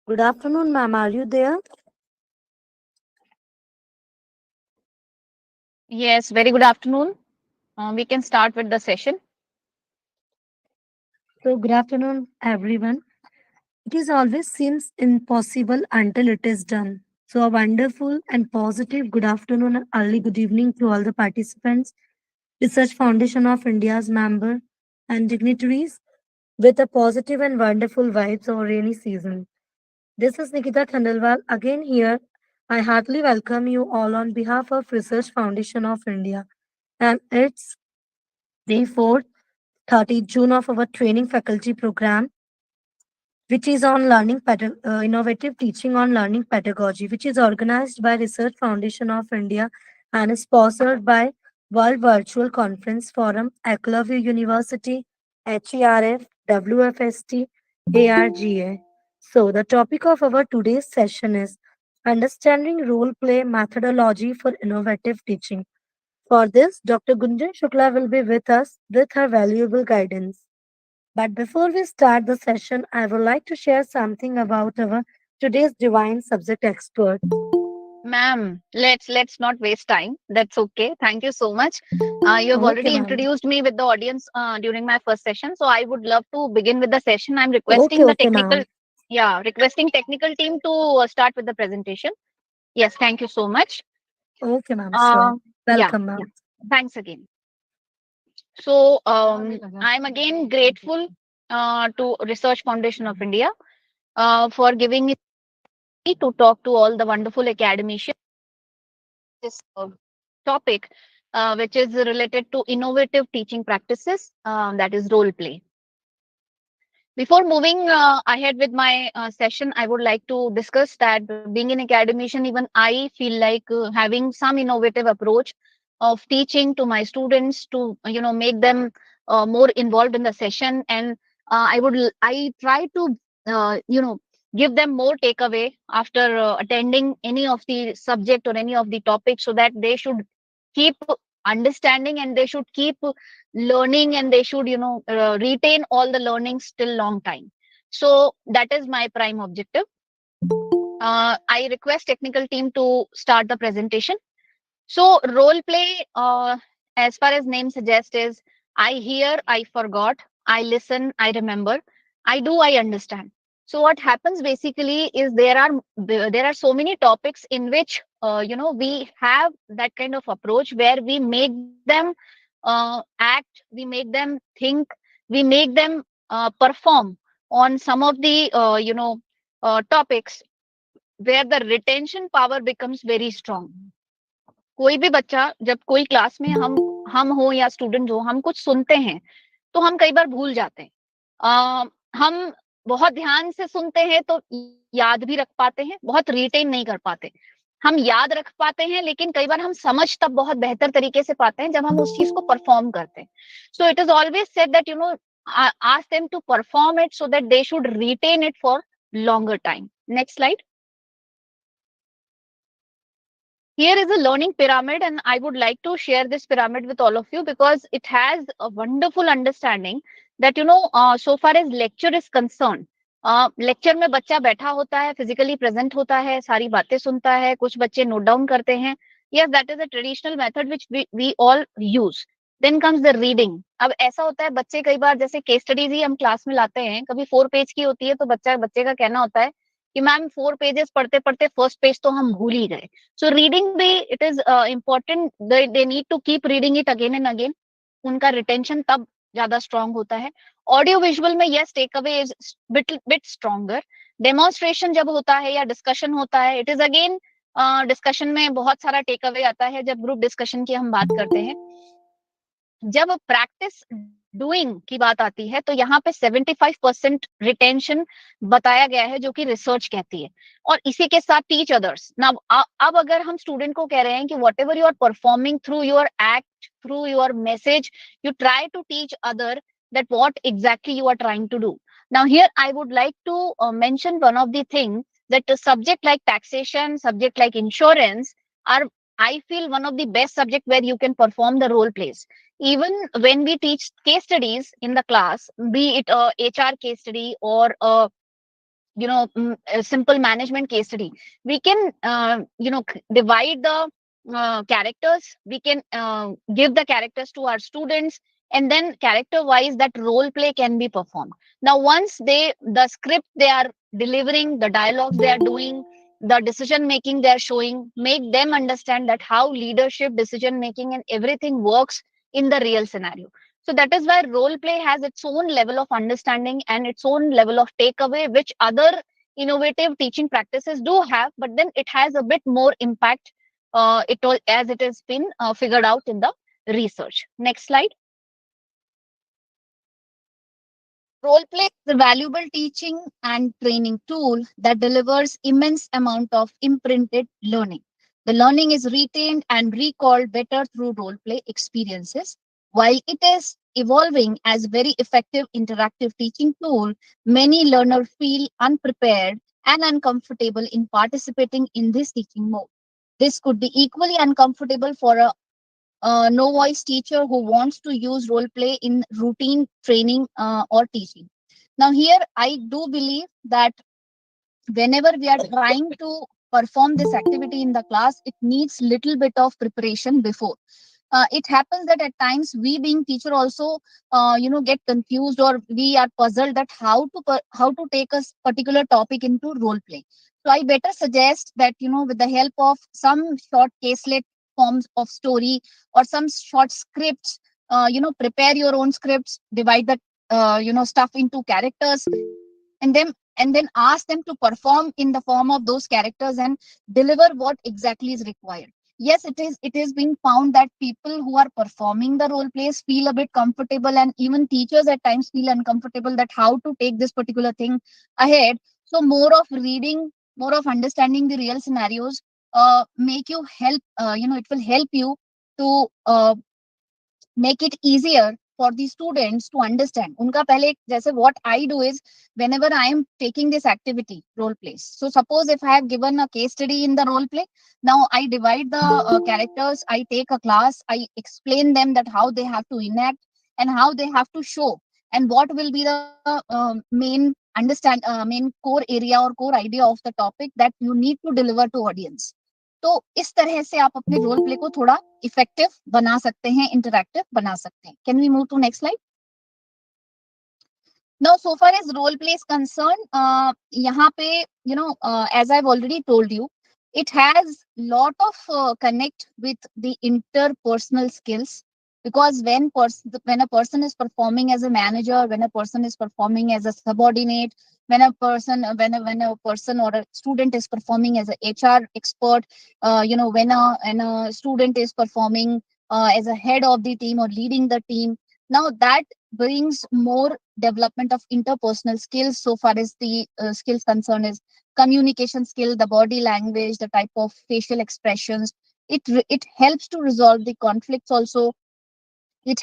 Good afternoon, ma'am. Are you there? Yes, very good afternoon. We can start with the session. So, good afternoon, everyone. It is always seems impossible until it is done. So, a wonderful and positive good afternoon and early good evening to all the participants, Research Foundation of India's member, and dignitaries with a positive and wonderful vibes of rainy season. This is Nikita Khandelwal again here. I heartily welcome you all on behalf of Research Foundation of India. And it's Day 4, 30th June of our training faculty program, which is on innovative teaching on learning pedagogy, which is organized by Research Foundation of India and is sponsored by World Virtual Conference Forum, Aklavia University, HERF, WFST, ARGA. So, the topic of our today's session is Understanding Role Play Methodology for Innovative Teaching. For this, Dr. Gunjan Shukla will be with us with her valuable guidance. But before we start the session, I would like to share something about our today's divine subject expert. Ma'am, let's not waste time. That's okay. Thank you so much. You have Okay, already ma'am. introduced me with the audience during my first session, so I would love to begin with the session. I'm Okay, requesting the okay, technical, ma'am. yeah, requesting technical team to start with the presentation. Yes, thank you so much. Okay, ma'am. Uh, Sure. yeah, Welcome, yeah. ma'am. Thanks again. So I'm again grateful to Research Foundation of India for giving me to talk to all the wonderful academicians this topic, which is related to innovative teaching practices, that is role play. Before moving ahead with my session, I would like to discuss that being an academician, even I feel like having some innovative approach of teaching to my students to make them more involved in the session, and I try to give them more takeaway after attending any of the subject or any of the topic, so that they should keep understanding and they should keep learning and they should retain all the learnings till long time. So that is my prime objective. I request technical team to start the presentation. So role play, as far as name suggests, is I hear, I forgot, I listen, I remember, I do, I understand. So what happens basically is there are so many topics in which we have that kind of approach where we make them act, we make them think, we make them perform on some of the topics where the retention power becomes very strong. कोई भी बच्चा जब कोई class में हम हो या student हो, हम कुछ सुनते हैं तो हम कई बार भूल जाते हैं। हम बहुत ध्यान से सुनते हैं तो याद भी रख पाते हैं, बहुत रिटेन नहीं कर पाते। हम याद रख पाते हैं लेकिन कई बार हम समझ तब बहुत बेहतर तरीके से पाते हैं जब हम उस चीज को परफॉर्म करते हैं। So it is always said that ask them to perform it so that they should retain it for longer time. Next slide. Here is a learning pyramid, and I would like to share this pyramid with all of you because it has a wonderful understanding that so far as lecture is concerned, lecture में बच्चा बैठा होता है, physically present होता है, सारी बातें सुनता है, कुछ बच्चे नोट डाउन करते हैं. Yes, that is a traditional method which we all use. Then comes the reading. अब ऐसा होता है बच्चे कई बार जैसे केस स्टडीज ही हम क्लास में लाते हैं, कभी 4 पेज की होती है तो बच्चे का कहना होता है कि मैम 4 पेजेस पढ़ते पढ़ते फर्स्ट पेज तो हम भूल ही गए. सो रीडिंग भी it is important, they need to keep reading it again and again. उनका रिटेंशन तब ज्यादा स्ट्रांग होता है. ऑडियो विजुअल में yes, take away is bit stronger. Demonstration जब होता है या डिस्कशन होता है, इट इज अगेन डिस्कशन में बहुत सारा टेक अवे आता है जब ग्रुप डिस्कशन की हम बात करते हैं. जब प्रैक्टिस डूइंग की बात आती है तो यहाँ पे 75% रिटेंशन बताया गया है जो कि रिसर्च कहती है. और इसी के साथ टीच अदर्स. ना अब अगर हम स्टूडेंट को कह रहे हैं कि what ever you are performing through your act, through your message, you try to teach other that what exactly you are trying to do. Now here I would like to mention one of the things, that a subject like taxation, subject like insurance are, I feel, one of the best subject where you can perform the role plays. Even when we teach case studies in the class, be it a HR case study or a a simple management case study. We can divide the characters. We can give the characters to our students, and then character wise that role play can be performed. Now once the script they are delivering, the dialogues they are doing, the decision making they are showing, make them understand that how leadership, decision making and everything works in the real scenario. So that is why role play has its own level of understanding and its own level of takeaway, which other innovative teaching practices do have, but then it has a bit more impact, it all as it has been figured out in the research. Next slide. Role play is a valuable teaching and training tool that delivers immense amount of imprinted learning. The learning is retained and recalled better through role play experiences. While it is evolving as a very effective interactive teaching tool, many learners feel unprepared and uncomfortable in participating in this teaching mode. This could be equally uncomfortable for a no voice teacher who wants to use role play in routine training or teaching. Now, here I do believe that whenever we are trying to perform this activity in the class, it needs little bit of preparation before. It happens that at times we being teacher also get confused, or we are puzzled that how to take a particular topic into role play. So I better suggest that with the help of some short caselet forms of story or some short scripts, prepare your own scripts, divide the stuff into characters, and then ask them to perform in the form of those characters and deliver what exactly is required. Yes, it is being found that people who are performing the role plays feel a bit comfortable, and even teachers at times feel uncomfortable that how to take this particular thing ahead. So more of reading, more of understanding the real scenarios make you help it will help you to make it easier for the students to understand. उनका पहले जैसे what I do is, whenever I am taking this activity role plays. So suppose if I have given a case study in the role play, now I divide the characters. I take a class. I explain them that how they have to enact and how they have to show, and what will be the main core area or core idea of the topic that you need to deliver to audience. तो इस तरह से आप अपने role play को थोड़ा effective बना सकते हैं, इंटरैक्टिव बना सकते हैं. Can we move to next slide. Now, so far as role play is concerned, यहाँ पे, as I've already told you, it has lot of connect with the interpersonal skills, because when a person is performing as a manager, when a person is performing as a subordinate, when a person or a student is performing as a HR expert, when a student is performing as a head of the team or leading the team, now that brings more development of interpersonal skills. So far as the skills concerned is communication skill, the body language, the type of facial expressions. It helps to resolve the conflicts also. It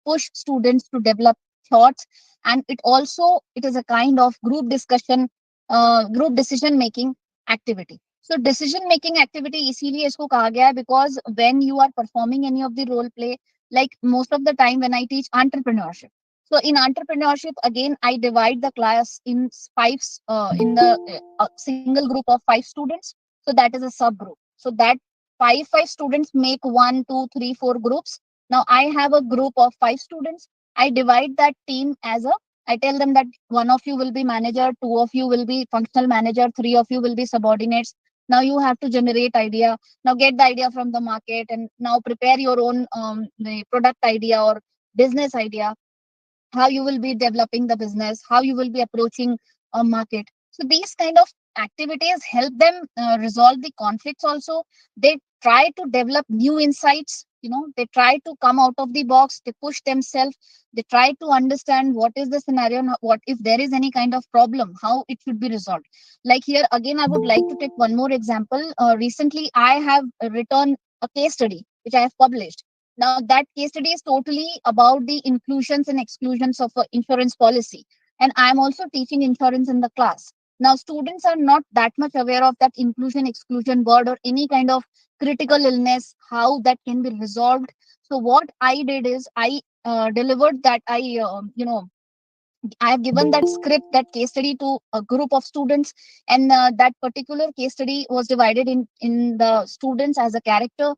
push students to develop thoughts, and it is a kind of group discussion, group decision making activity. So decision making activity इसीलिए इसको कहा गया है, because when you are performing any of the role play, like most of the time when I teach entrepreneurship, so in entrepreneurship again I divide the class in in the single group of 5 students. So that is a subgroup. So that five students make 1, 2, 3, 4 groups. Now I have a group of 5 students. I divide that team as a, I tell them that one of you will be manager, two of you will be functional manager, three of you will be subordinates. Now you have to generate idea. Now get the idea from the market, and now prepare your own the product idea or business idea, how you will be developing the business, how you will be approaching a market. So these kind of activities help them resolve the conflicts also. They try to develop new insights. They try to come out of the box. They push themselves. They try to understand what is the scenario and what if there is any kind of problem, how it should be resolved. Like here again, I would like to take one more example. Recently, I have written a case study which I have published. Now, that case study is totally about the inclusions and exclusions of insurance policy. And I'm also teaching insurance in the class. Now, students are not that much aware of that inclusion, exclusion word, or any kind of critical illness, how that can be resolved. So, what I did is I delivered that. I have given that script, that case study to a group of students, and that particular case study was divided in the students as a character,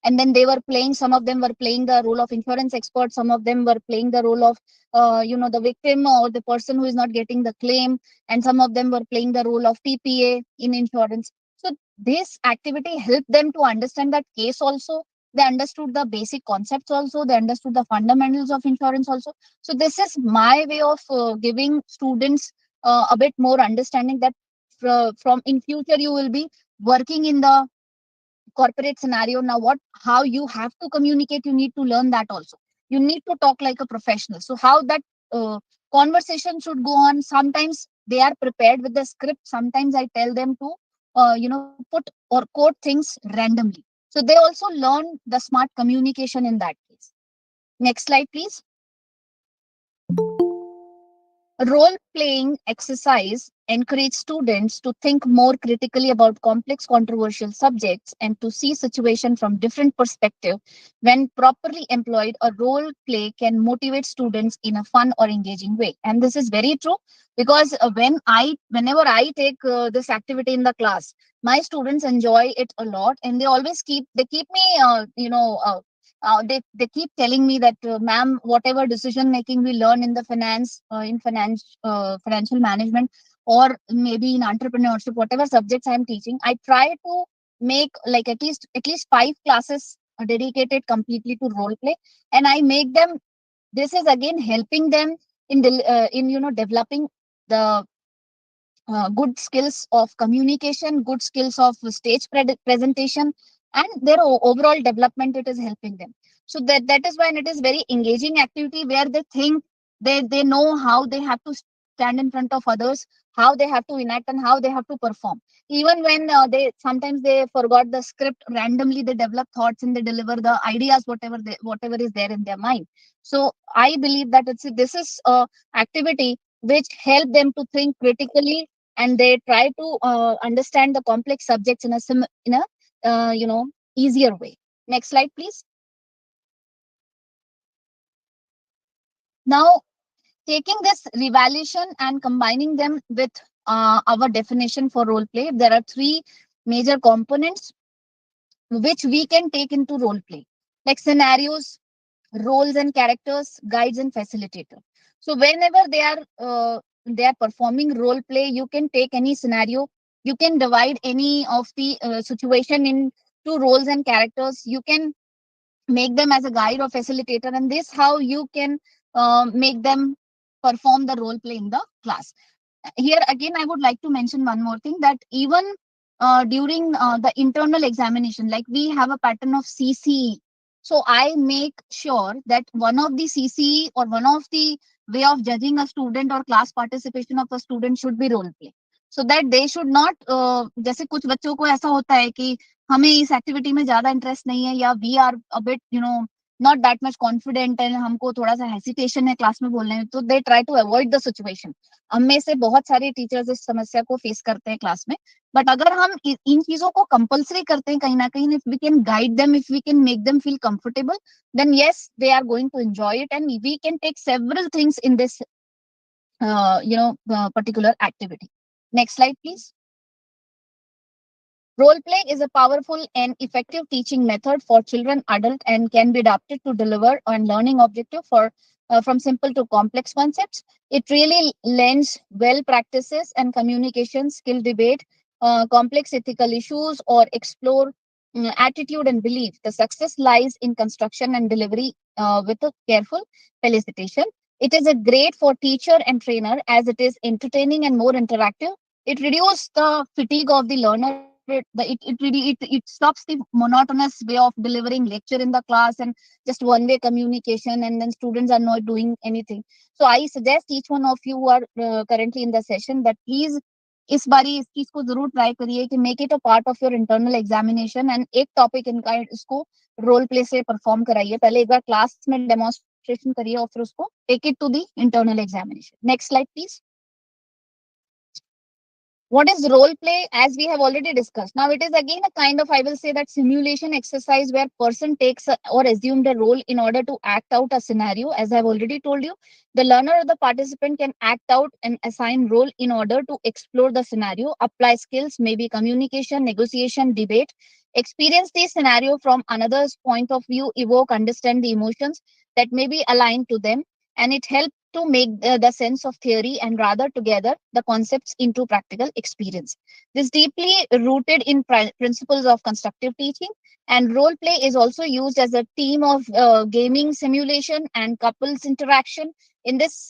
and then they were playing. Some of them were playing the role of insurance expert. Some of them were playing the role of, the victim or the person who is not getting the claim, and some of them were playing the role of TPA in insurance. So this activity helped them to understand that case also. They understood the basic concepts also. They understood the fundamentals of insurance also. So this is my way of giving students a bit more understanding that from in future you will be working in the corporate scenario. Now what, how you have to communicate, you need to learn that also. You need to talk like a professional. So how that conversation should go on. Sometimes they are prepared with the script, sometimes I tell them to put or quote things randomly, so they also learn the smart communication in that case. Next slide please. Role playing exercise encourage students to think more critically about complex controversial subjects and to see situation from different perspective. When properly employed, a role play can motivate students in a fun or engaging way. And this is very true because whenever I take this activity in the class, my students enjoy it a lot, and they keep me they keep telling me that, ma'am, whatever decision making we learn in the financial management, or maybe in entrepreneurship, whatever subjects I'm teaching, I try to make like at least 5 classes dedicated completely to role play. And I make them, this is again helping them in developing the good skills of communication, good skills of stage presentation, and their overall development. It is helping them. So that is why it is very engaging activity where they think, they know how they have to stand in front of others, how they have to enact, and how they have to perform. Even when they sometimes they forgot the script, randomly they develop thoughts and they deliver the ideas, whatever is there in their mind. So I believe that this is a activity which help them to think critically, and they try to understand the complex subjects in a easier way. Next slide please. Now, taking this revaluation and combining them with our definition for role play, there are three major components which we can take into role play, like scenarios, roles and characters, guides and facilitator. So whenever they are performing role play, you can take any scenario, you can divide any of the situation in two roles and characters, you can make them as a guide or facilitator, and this how you can make them perform the role play in the class. Here again I would like to mention one more thing, that even during the internal examination, like we have a pattern of CCE. So I make sure that one of the CCE or one of the way of judging a student or class participation of a student should be role play, so that they should not जैसे कुछ बच्चों को ऐसा होता है कि हमें इस एक्टिविटी में ज्यादा इंटरेस्ट नहीं है, या we are a bit not that much confident, and हमको थोड़ा सा हेसिटेशन है क्लास में बोलने में, तो they try to avoid the situation. हम में से बहुत सारे टीचर्स इस समस्या को फेस करते हैं क्लास में। बट अगर हम इन चीजों को कंपलसरी करते हैं कहीं ना कहीं, if we can guide them, if we can make them feel comfortable, then yes, they are going to enjoy it, and we can take several things in this particular activity. Next slide please. Role play is a powerful and effective teaching method for children, adult, and can be adapted to deliver on learning objective for from simple to complex concepts. It really lends well practices and communication skill, debate complex ethical issues, or explore attitude and belief. The success lies in construction and delivery with a careful felicitation. It is a great for teacher and trainer as it is entertaining and more interactive. It reduces the fatigue of the learner. It stops the monotonous way of delivering lecture in the class and just one way communication, and then students are not doing anything. So I suggest each one of you who are currently in the session that please इस बारी इस चीज को जरूर try करिए कि make it a part of your internal examination, and एक topic इनका इसको रोल प्ले से परफॉर्म कराइए। पहले एक बार क्लास में डेमोन्स्ट्रेशन करिए और फिर उसको take it to the internal examination. Next slide please. What is role play? As we have already discussed. Now it is again a kind of, I will say, that simulation exercise where person takes or assumed a role in order to act out a scenario. As I've already told you, the learner or the participant can act out an assigned role in order to explore the scenario, apply skills, maybe communication, negotiation, debate, experience the scenario from another's point of view, evoke, understand the emotions that may be aligned to them, and it helps to make the sense of theory and rather together the concepts into practical experience. This deeply rooted in principles of constructive teaching, and role play is also used as a team of gaming simulation and couples interaction in this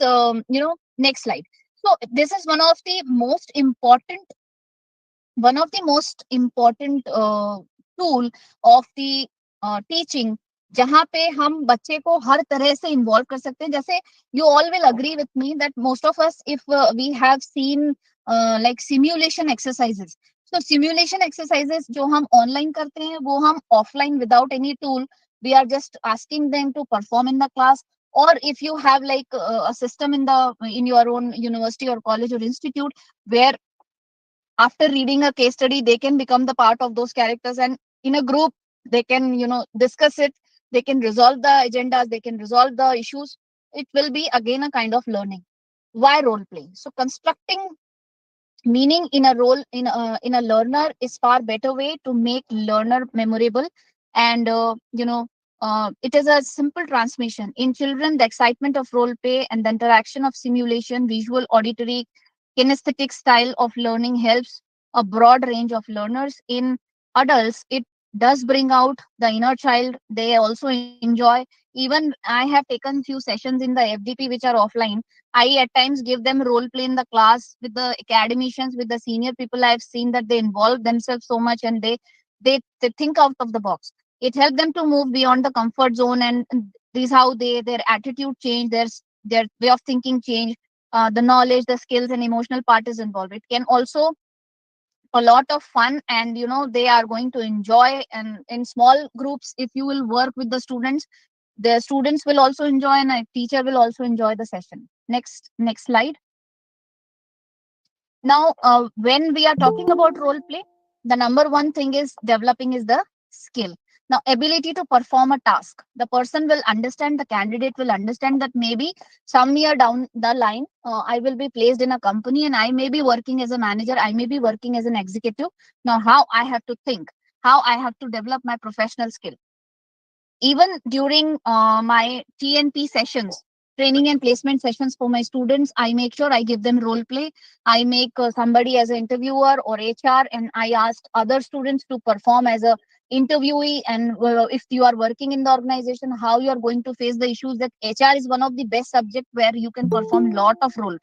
next slide. So this is one of the most important tool of the teaching, जहाँ पे हम बच्चे को हर तरह से involve कर सकते हैं. जैसे you all will agree with me that most of us, if we have seen like simulation exercises, so simulation exercises जो हम online करते हैं वो हम offline without any tool, we are just asking them to perform in the class. Or if you have like a system in your own university or college or institute, where after reading a case study they can become the part of those characters, and in a group they can discuss it, they can resolve the agendas, they can resolve the issues. It will be again a kind of learning. Why role play? So constructing meaning in a role in a learner is far better way to make learner memorable. And it is a simple transmission in children. The excitement of role play and the interaction of simulation, visual, auditory, kinesthetic style of learning helps a broad range of learners. In adults, it does bring out the inner child. They also enjoy. Even I have taken few sessions in the FDP which are offline. I at times give them role play in the class with the academicians, with the senior people. I've seen that they involve themselves so much, and they think out of the box. It helps them to move beyond the comfort zone, and this is how their attitude change, their way of thinking change. The knowledge, the skills, and emotional part is involved. It can also a lot of fun, and they are going to enjoy. And in small groups, if you will work with the students will also enjoy, and a teacher will also enjoy the session. Next slide. Now, when we are talking about role play, the number one thing is developing is the skill. Now, ability to perform a task. The person will understand, the candidate will understand that maybe some year down the line, I will be placed in a company and I may be working as a manager, I may be working as an executive. Now, how I have to think, how I have to develop my professional skill. Even during my TNP sessions, training and placement sessions for my students, I make sure I give them role play. I make somebody as an interviewer or HR, and I asked other students to perform as a interviewee. And if you are working in the organization, how you are going to face the issues. That HR is one of the best subject where you can perform lot of role.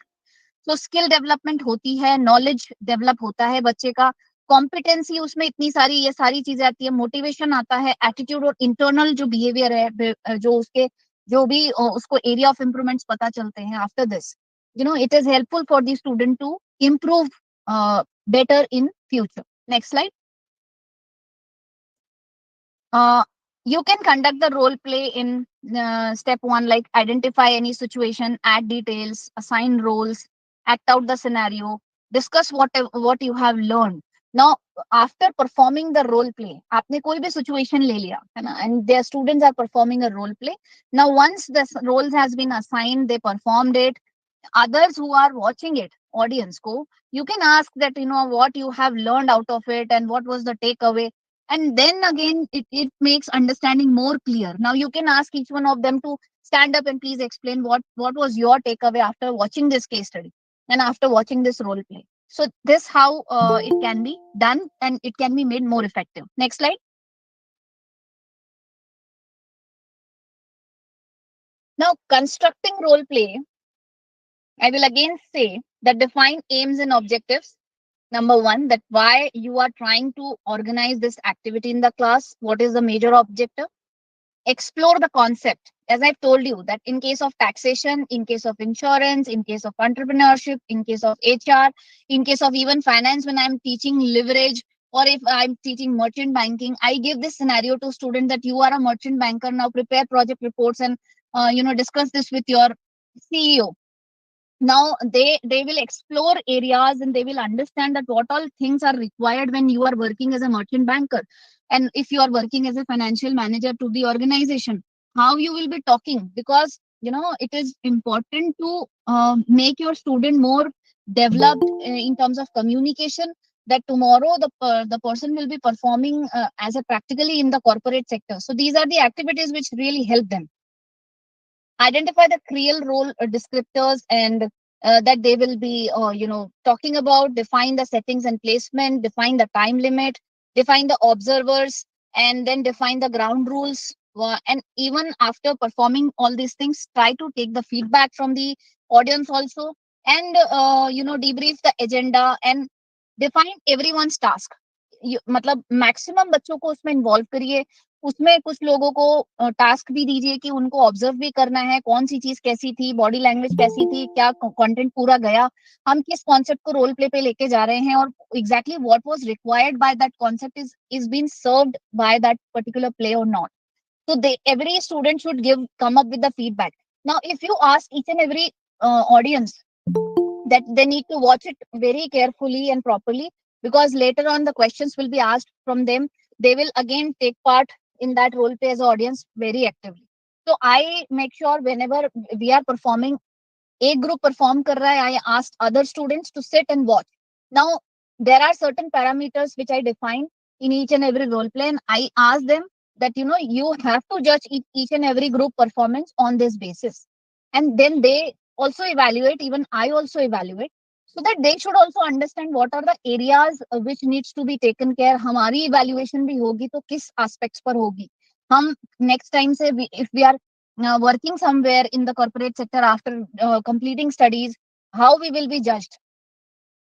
तो skill development होती है, knowledge develop होता है बच्चे का, competency उसमें इतनी सारी ये सारी चीजें आती है, मोटिवेशन आता है, एटीट्यूड और इंटरनल जो बिहेवियर है, जो उसके जो भी उसको एरिया ऑफ इम्प्रूवमेंट्स पता चलते हैं. After this it is helpful for the student to improve better in future. Next slide. Uh, you can conduct the role play in step one, like identify any situation, add details, assign roles, act out the scenario, discuss what you have learned. Now, after performing the role play, आपने कोई भी situation ले लिया है ना, and their students are performing a role play. Now, once the roles has been assigned, they performed it. Others who are watching it, audience ko, you can ask that what you have learned out of it and what was the takeaway. And then again it makes understanding more clear. Now you can ask each one of them to stand up and please explain what was your takeaway after watching this case study and after watching this role play. So this how it can be done and it can be made more effective. Next slide. Now, constructing role play, I will again say that define aims and objectives. Number one, that why you are trying to organize this activity in the class. What is the major objective? Explore the concept. As I've told you, that in case of taxation, in case of insurance, in case of entrepreneurship, in case of HR, in case of even finance, when I'm teaching leverage, or if I'm teaching merchant banking, I give this scenario to students that you are a merchant banker. Now prepare project reports and discuss this with your CEO. Now they will explore areas and they will understand that what all things are required when you are working as a merchant banker, and if you are working as a financial manager to the organization, how you will be talking, because it is important to make your student more developed in terms of communication, that tomorrow the person will be performing as a practically in the corporate sector. So these are the activities which really help them identify the creole role descriptors, and that they will be talking about, define the settings and placement, define the time limit, define the observers, and then define the ground rules. And even after performing all these things, try to take the feedback from the audience also, and debrief the agenda and define everyone's task. मतलब maximum बच्चों को उसमें involve करिए, उसमें कुछ लोगों को task भी दीजिए कि उनको ऑब्जर्व भी करना है, कौन सी चीज कैसी थी, बॉडी लैंग्वेज कैसी थी, क्या कंटेंट पूरा गया, हम किस कॉन्सेप्ट को रोल प्ले पे लेके जा रहे हैं, और exactly what was required by that concept is been served by that particular play और not. So they every student should give come up with the feedback. Now, if you ask each and every audience that they need to watch it very carefully and properly, because later on the questions will be asked from them, they will again take part in that role play as audience very actively. So I make sure whenever we are performing, एक group perform कर रहा है, I asked other students to sit and watch. Now, there are certain parameters which I define in each and every role play, and I ask them that you have to judge each and every group performance on this basis, and then they also evaluate. Even I also evaluate, so that they should also understand what are the areas which needs to be taken care. हमारी evaluation भी होगी तो किस aspects पर होगी. हम next time से if we are working somewhere in the corporate sector after completing studies, how we will be judged,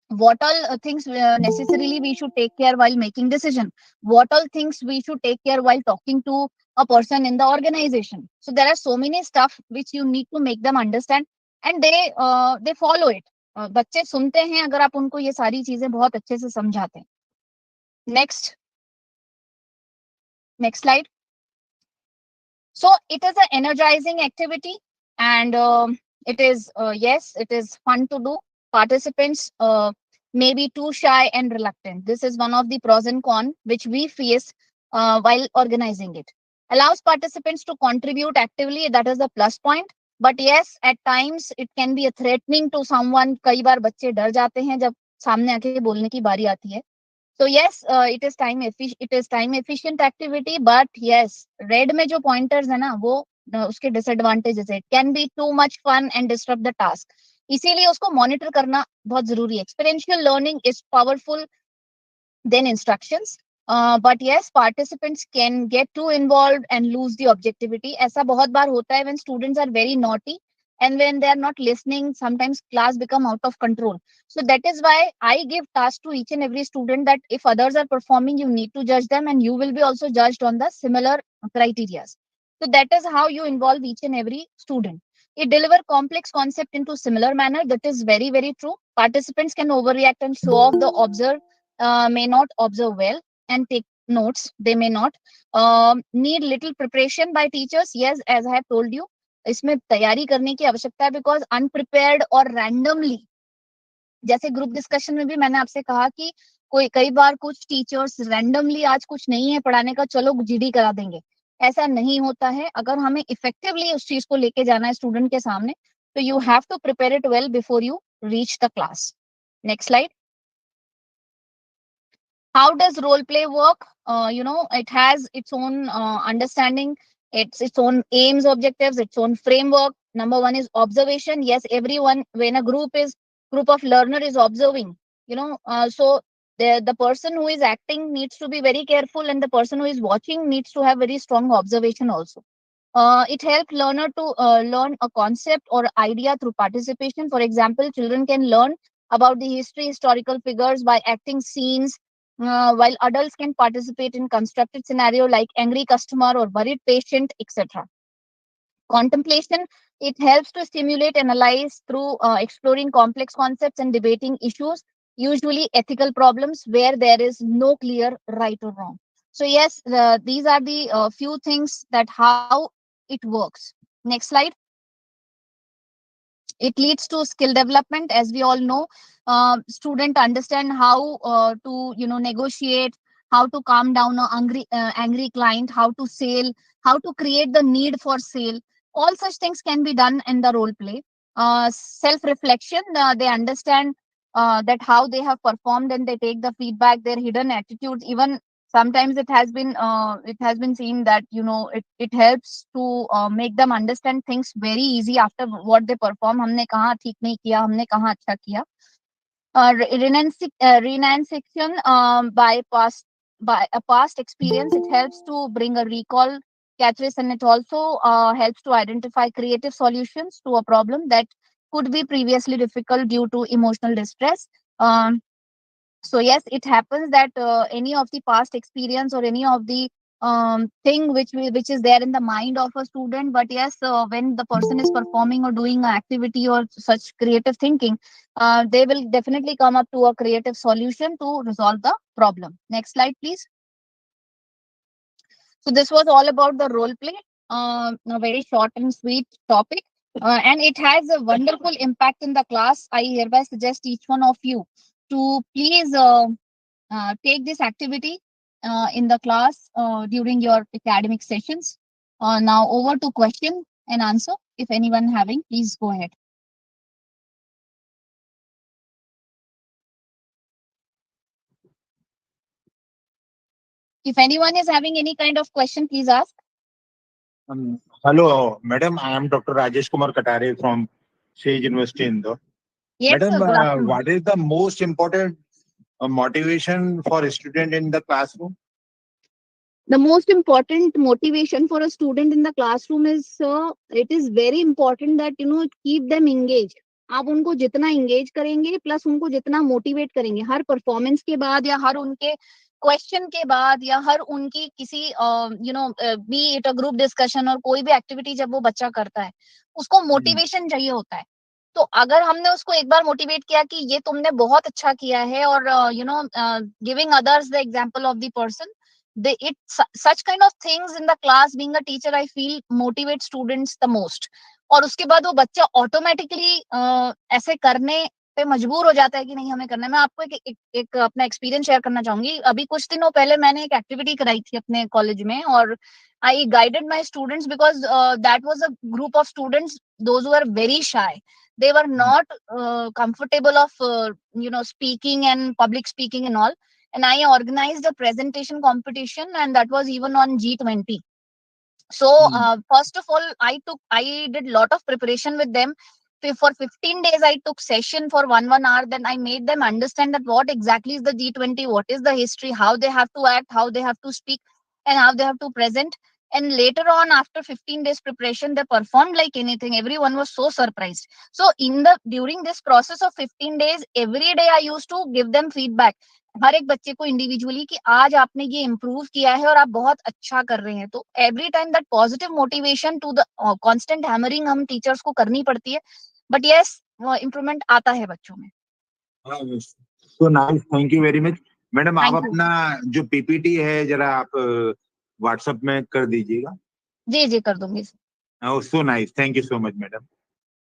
what all things necessarily we should take care while making decision, what all things we should take care while talking to a person in the organization. So there are so many stuff which you need to make them understand, and they follow it. बच्चे सुनते हैं अगर आप उनको ये सारी चीजें बहुत अच्छे से समझाते हैं. Next next slide. So it is an energizing activity, and yes, it is fun to do. Participants may be too shy and reluctant. This is one of the pros and cons which we face while organizing it. Allows participants to contribute actively. That is the plus point. But yes, at times it can be a threatening to someone. कई बार बच्चे डर जाते हैं जब सामने आके बोलने की बारी आती है. So yes, it is time efficient activity, but yes, red में जो pointers है ना वो उसके disadvantages है. It can be too much fun and disrupt the task. इसीलिए उसको monitor करना बहुत जरूरी है. Experiential learning is powerful than instructions. But yes, participants can get too involved and lose the objectivity. ऐसा बहुत बार होता है when students are very naughty and when they are not listening, sometimes class become out of control. So that is why I give task to each and every student that if others are performing, you need to judge them and you will be also judged on the similar criteria. So that is how you involve each and every student. It deliver complex concept into similar manner. That is very, very true. Participants can overreact and show off the observe may not observe well and take notes. They may not need little preparation by teachers. Yes, as I have told you, इसमें तैयारी करने की आवश्यकता है, because unprepared और randomly, जैसे group discussion में भी मैंने आपसे कहा कि कोई कई बार कुछ टीचर्स रैंडमली आज कुछ नहीं है पढ़ाने का, चलो जीडी करा देंगे. ऐसा नहीं होता है. अगर हमें इफेक्टिवली उस चीज को लेके जाना है स्टूडेंट के सामने, तो you have to prepare it well before you reach the class. Next slide. How does role play work? It has its own understanding, its own aims, objectives, its own framework. Number one is observation. Yes, everyone, when a group of learner is observing, so the person who is acting needs to be very careful, and the person who is watching needs to have very strong observation also. It helps learner to learn a concept or idea through participation. For example, children can learn about the history, historical figures by acting scenes, while adults can participate in constructed scenario like angry customer or worried patient, etc. Contemplation, it helps to stimulate, analyze through exploring complex concepts and debating issues, usually ethical problems where there is no clear right or wrong. So yes, these are the few things that how it works. Next slide. It leads to skill development, as we all know. Student understand how to negotiate, how to calm down a angry client, how to sell, how to create the need for sale. All such things can be done in the role play. Self reflection, they understand that how they have performed, and they take the feedback, their hidden attitudes. Even sometimes it has been seen that it helps to make them understand things very easy after what they perform. हमने कहाँ ठीक नहीं किया, हमने कहाँ अच्छा किया. Renunciation by a past experience, it helps to bring a recall catches, and it also helps to identify creative solutions to a problem that could be previously difficult due to emotional distress. So yes, it happens that any of the past experience or any of the thing which is there in the mind of a student, but yes, when the person is performing or doing an activity or such creative thinking, they will definitely come up to a creative solution to resolve the problem. Next slide, please. So this was all about the role play, a very short and sweet topic, and it has a wonderful impact in the class. I hereby suggest each one of you to please take this activity in the class during your academic sessions. Now over to question and answer. If anyone having, please go ahead. If anyone is having any kind of question, please ask. Hello, madam. I am Dr. Rajesh Kumar Katare from Sage University Indore. Yes, sir. Madam, Good afternoon. what is the most important motivation for a student in the classroom? The most important motivation for a student in the classroom is it is very important that keep them engaged. आप उनको जितना engage करेंगे plus उनको जितना motivate करेंगे हर performance के बाद या हर उनके क्वेश्चन के बाद या हर उनकी किसी B it a group discussion और कोई भी एक्टिविटी जब वो बच्चा करता है उसको मोटिवेशन चाहिए होता है. तो अगर हमने उसको एक बार मोटिवेट किया कि ये तुमने बहुत अच्छा किया है और giving others the example of the person, such kind of things in the class, being a teacher, I feel motivate students the most. और उसके बाद वो बच्चा ऑटोमेटिकली ऐसे करने पे मजबूर हो जाता है कि नहीं हमें करना है. मैं आपको एक अपना एक्सपीरियंस शेयर करना चाहूंगी. अभी कुछ दिनों पहले मैंने एक एक्टिविटी कराई थी अपने कॉलेज में और I guided my students because that was a group of students those who were very shy. They were not comfortable of speaking and public speaking and all, and I organized a presentation competition, and that was even on G20. So first of all, I did lot of preparation with them. For 15 days I took session for 1 hour. Then I made them understand that what exactly is the G20, what is the history, how they have to act, how they have to speak, and how they have to present. And later on, after 15 days preparation, they performed like anything. Everyone was so surprised. So during this process of 15 days, every day I used to give them feedback, हर एक बच्चे को individually, कि आज आपने ये improve किया है और आप बहुत अच्छा कर रहे हैं. तो every time that positive motivation to the constant hammering हम टीचर्स को करनी पड़ती है, बट यस इम्प्रूवमेंट आता है बच्चों में. So nice, thank you very much. Madam, आप थैंक यू. अपना जो पीपीटी है जरा आप व्हाट्सएप में कर दीजिएगा. जी जी कर दूंगी. So nice, thank you so much madam.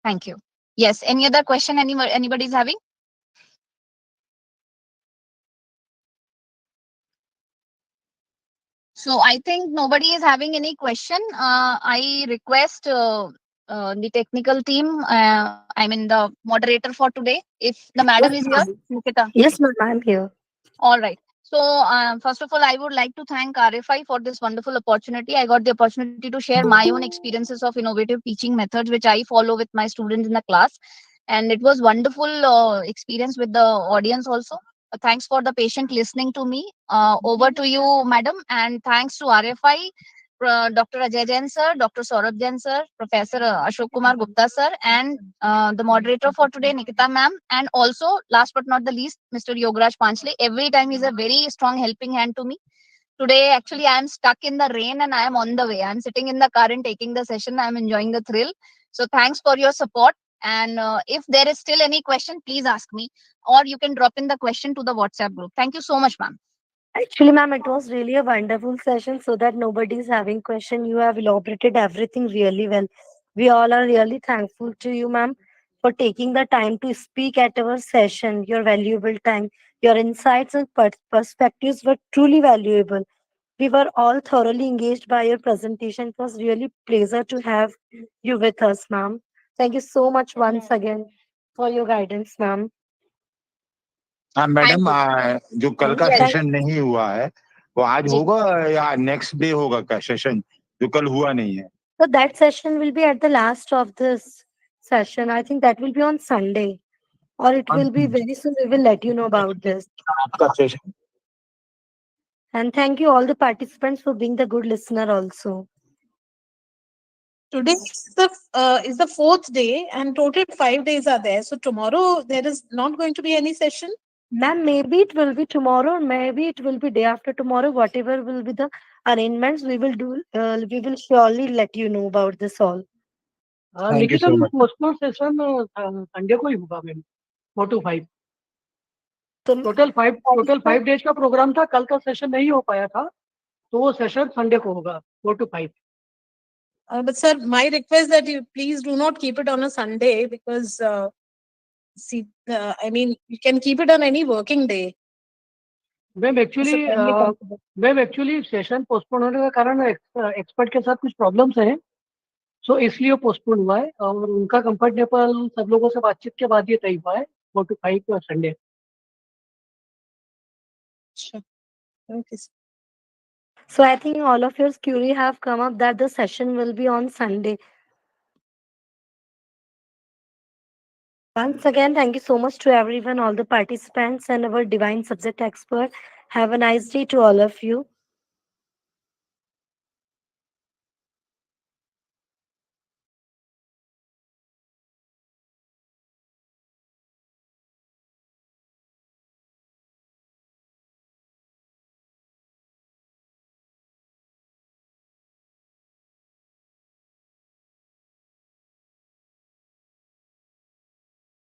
Thank you. Yes, any other question anybody is having? So I think nobody is having any question. I request the technical team, I mean the moderator for today, if the madam is here, Nikita. Yes, ma'am, I'm here. All right. So first of all, I would like to thank RFI for this wonderful opportunity. I got the opportunity to share my own experiences of innovative teaching methods, which I follow with my students in the class. And it was wonderful experience with the audience also. Thanks for the patient listening to me. Over to you, madam. And thanks to RFI, Dr. Ajay Jain sir, Dr. Saurabh Jain sir, Professor Ashok Kumar Gupta sir, and the moderator for today, Nikita ma'am, and also last but not the least, Mr. Yogaraj Panchle. Every time he's a very strong helping hand to me. Today, actually, I am stuck in the rain and I am on the way. I'm sitting in the car and taking the session. I'm enjoying the thrill. So thanks for your support. And if there is still any question, please ask me, or you can drop in the question to the WhatsApp group. Thank you so much, ma'am. Actually, ma'am, it was really a wonderful session so that nobody is having question. You have elaborated everything really well. We all are really thankful to you, ma'am. for taking the time to speak at our session. Your valuable time, your insights and perspectives were truly valuable. We were all thoroughly engaged by your presentation. It was really pleasure to have you with us, ma'am. Thank you so much once again for your guidance, ma'am. हाँ Thank madam, you. जो कल का Yes. Thank session नहीं हुआ है वो आज जी. होगा या नेक्स्ट डे होगा का सेशन जो कल हुआ नहीं है? So that session will be at the last of this session. I think that will be on Sunday, or it कौन will be very soon. We will let you know about this. आपका session? And thank you all the participants for being the good listener also. Today is the fourth day, and total 5 days are there. So tomorrow there is not going to be any session. Ma'am, maybe it will be tomorrow, maybe it will be day after tomorrow. Whatever will be the arrangements, we will do. We will surely let you know about this all. Thank you Nikita so ma'am, much. Postpone session Sunday को ही होगा ma'am, 4 to 5। So, total 5 days का programme था, कल का session नहीं हो पाया था, तो वो सेशन संडे को होगा 4 to 5। But sir, my request that you please do not keep it on a Sunday, because I mean, you can keep it on any working day. Ma'am So can we consider? Actually session postpone होने का कारण expert के साथ कुछ problems हैं, सो इसलिए वो postpone हुआ है, और उनका कंफर्टेबल सब लोगों से बातचीत के बाद ये तय हुआ है 4 to 5 Sunday. Sure. Okay, sir. so I think all of your query have come up that the session will be on Sunday. Once again, thank you so much to everyone, all the participants, and our divine subject expert. Have a nice day to all of you.